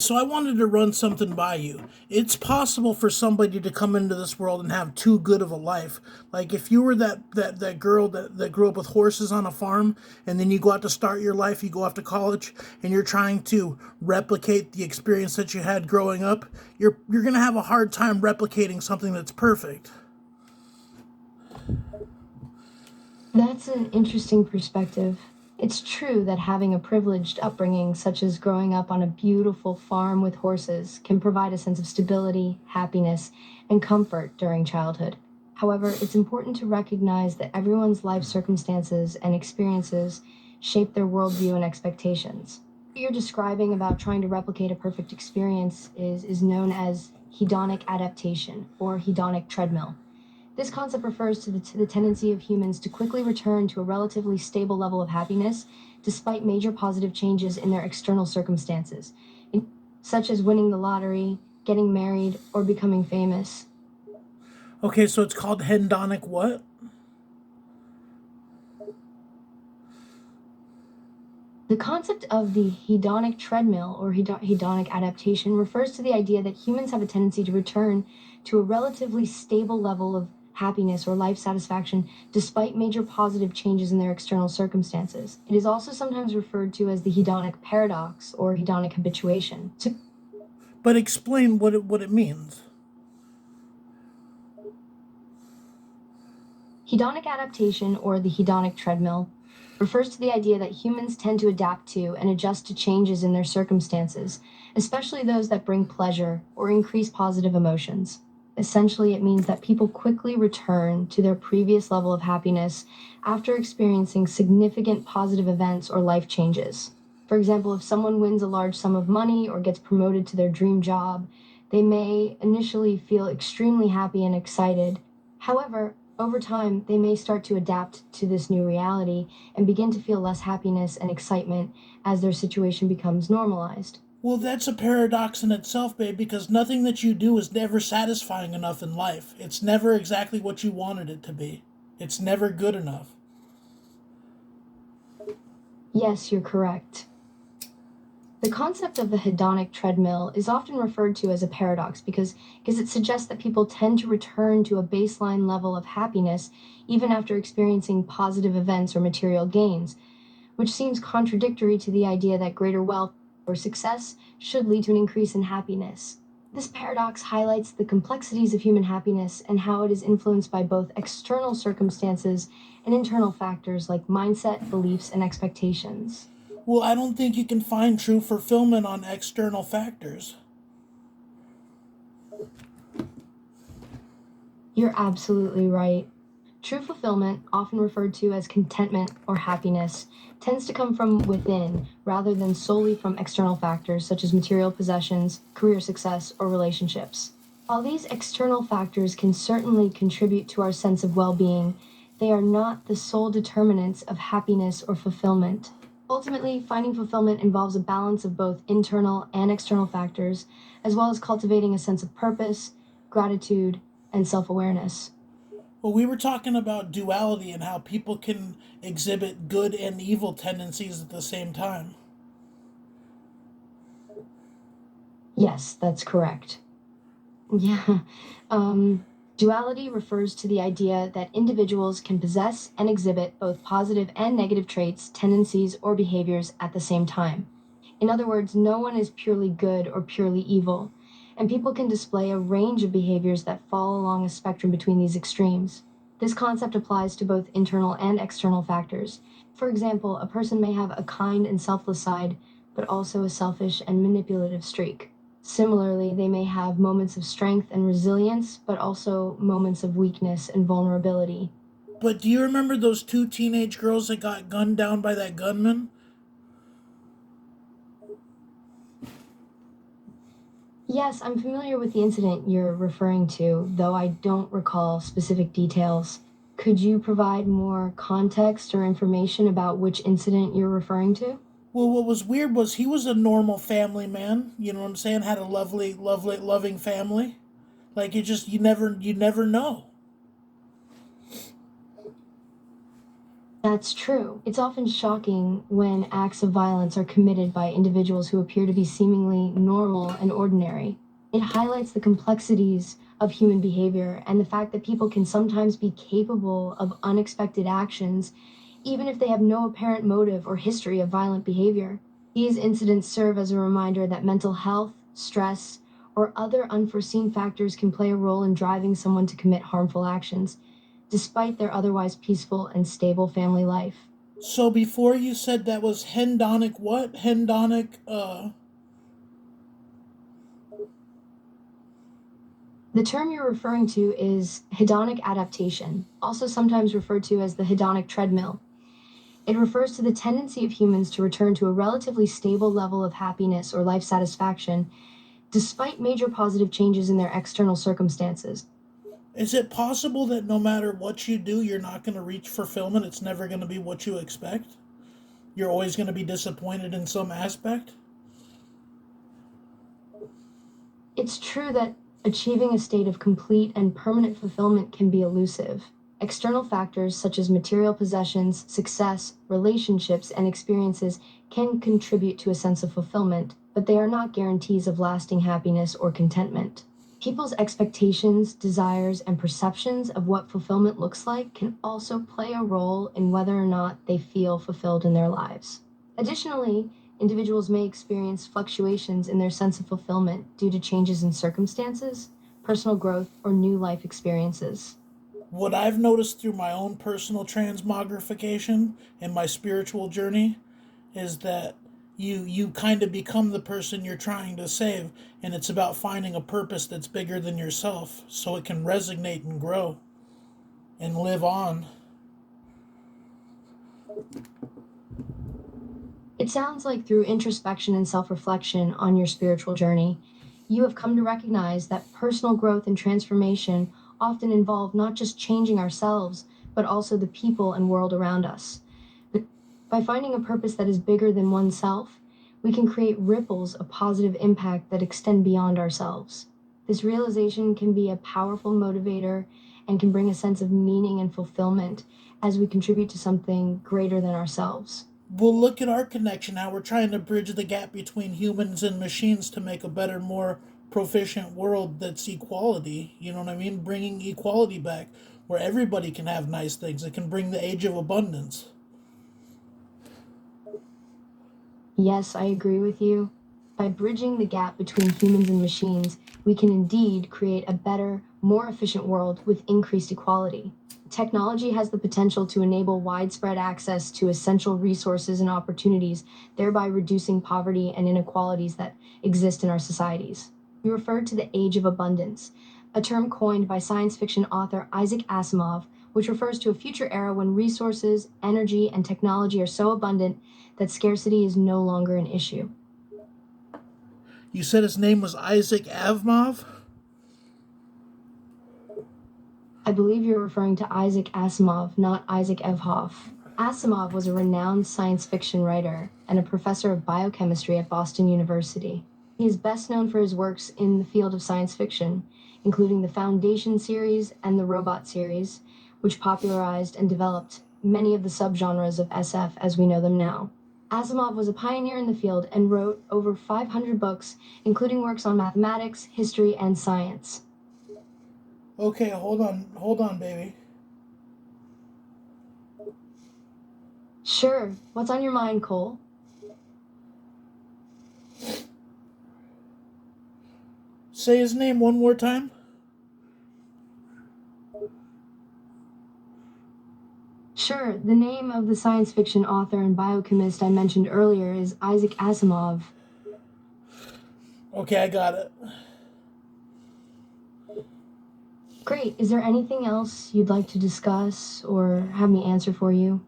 So I wanted to run something by you. It's possible for somebody to come into this world and have too good of a life. Like if you were that girl that grew up with horses on a farm, and then you go out to start your life, you go off to college, and you're trying to replicate the experience that you had growing up, you're gonna have a hard time replicating something that's perfect. That's an interesting perspective. It's true that having a privileged upbringing, such as growing up on a beautiful farm with horses, can provide a sense of stability, happiness, and comfort during childhood. However, it's important to recognize that everyone's life circumstances and experiences shape their worldview and expectations. What you're describing about trying to replicate a perfect experience is known as hedonic adaptation or hedonic treadmill. This concept refers to the tendency of humans to quickly return to a relatively stable level of happiness despite major positive changes in their external circumstances, such as winning the lottery, getting married, or becoming famous. Okay, so it's called Hendonic what? The concept of the hedonic treadmill or hedonic adaptation refers to the idea that humans have a tendency to return to a relatively stable level of happiness or life satisfaction despite major positive changes in their external circumstances. It is also sometimes referred to as the hedonic paradox or hedonic habituation. But explain what it means. Hedonic adaptation, or the hedonic treadmill, refers to the idea that humans tend to adapt to and adjust to changes in their circumstances, especially those that bring pleasure or increase positive emotions. Essentially, it means that people quickly return to their previous level of happiness after experiencing significant positive events or life changes. For example, if someone wins a large sum of money or gets promoted to their dream job, they may initially feel extremely happy and excited. However, over time, they may start to adapt to this new reality and begin to feel less happiness and excitement as their situation becomes normalized. Well, that's a paradox in itself, babe, because nothing that you do is never satisfying enough in life. It's never exactly what you wanted it to be. It's never good enough. Yes, you're correct. The concept of the hedonic treadmill is often referred to as a paradox because it suggests that people tend to return to a baseline level of happiness even after experiencing positive events or material gains, which seems contradictory to the idea that greater wealth or success should lead to an increase in happiness. This paradox highlights the complexities of human happiness and how it is influenced by both external circumstances and internal factors like mindset, beliefs, and expectations. Well, I don't think you can find true fulfillment on external factors. You're absolutely right. True fulfillment, often referred to as contentment or happiness, tends to come from within rather than solely from external factors such as material possessions, career success, or relationships. While these external factors can certainly contribute to our sense of well being, they are not the sole determinants of happiness or fulfillment. Ultimately, finding fulfillment involves a balance of both internal and external factors, as well as cultivating a sense of purpose, gratitude, and self awareness. Well, we were talking about duality and how people can exhibit good and evil tendencies at the same time. Yes, that's correct. Yeah. Um, Duality refers to the idea that individuals can possess and exhibit both positive and negative traits, tendencies, or behaviors at the same time. In other words, no one is purely good or purely evil, and people can display a range of behaviors that fall along a spectrum between these extremes. This concept applies to both internal and external factors. For example, a person may have a kind and selfless side, but also a selfish and manipulative streak. Similarly, they may have moments of strength and resilience, but also moments of weakness and vulnerability. But do you remember those two teenage girls that got gunned down by that gunman? Yes, I'm familiar with the incident you're referring to, though I don't recall specific details. Could you provide more context or information about which incident you're referring to? Well, what was weird was he was a normal family man. You know what I'm saying? Had a lovely, lovely, loving family. Like you never know. That's true. It's often shocking when acts of violence are committed by individuals who appear to be seemingly normal and ordinary. It highlights the complexities of human behavior and the fact that people can sometimes be capable of unexpected actions, even if they have no apparent motive or history of violent behavior. These incidents serve as a reminder that mental health, stress, or other unforeseen factors can play a role in driving someone to commit harmful actions, despite their otherwise peaceful and stable family life. So before you said that was Hendonic what? Hendonic, The term you're referring to is hedonic adaptation, also sometimes referred to as the hedonic treadmill. It refers to the tendency of humans to return to a relatively stable level of happiness or life satisfaction despite major positive changes in their external circumstances. is it possible that no matter what you do, you're not going to reach fulfillment? It's never going to be what you expect? You're always going to be disappointed in some aspect? It's true that achieving a state of complete and permanent fulfillment can be elusive. External factors such as material possessions, success, relationships, and experiences can contribute to a sense of fulfillment, but they are not guarantees of lasting happiness or contentment. People's expectations, desires, and perceptions of what fulfillment looks like can also play a role in whether or not they feel fulfilled in their lives. Additionally, individuals may experience fluctuations in their sense of fulfillment due to changes in circumstances, personal growth, or new life experiences. What I've noticed through my own personal transmogrification and my spiritual journey is that you kind of become the person you're trying to save, and it's about finding a purpose that's bigger than yourself so it can resonate and grow and live on. It sounds like through introspection and self reflection on your spiritual journey, you have come to recognize that personal growth and transformation often involve not just changing ourselves, but also the people and world around us. But by finding a purpose that is bigger than oneself, we can create ripples of positive impact that extend beyond ourselves. This realization can be a powerful motivator and can bring a sense of meaning and fulfillment as we contribute to something greater than ourselves. Well, look at our connection, how we're trying to bridge the gap between humans and machines to make a better, more proficient world that's equality. You know what I mean? Bringing equality back where everybody can have nice things. It can bring the age of abundance. Yes, I agree with you. By bridging the gap between humans and machines, we can indeed create a better, more efficient world with increased equality. Technology has the potential to enable widespread access to essential resources and opportunities, thereby reducing poverty and inequalities that exist in our societies. We referred to the age of abundance, a term coined by science fiction author Isaac Asimov, which refers to a future era when resources, energy, and technology are so abundant that scarcity is no longer an issue. You said his name was Isaac Asimov? I believe you're referring to Isaac Asimov, not Isaac Evhoff. Asimov was a renowned science fiction writer and a professor of biochemistry at Boston University. He is best known for his works in the field of science fiction, including the Foundation series and the Robot series, which popularized and developed many of the subgenres of SF as we know them now. Asimov was a pioneer in the field and wrote over 500 books, including works on mathematics, history, and science. Okay, hold on, baby. Sure, what's on your mind, Cole? Say his name one more time. Sure, the name of the science fiction author and biochemist I mentioned earlier is Isaac Asimov. Okay, I got it. Great, is there anything else you'd like to discuss or have me answer for you?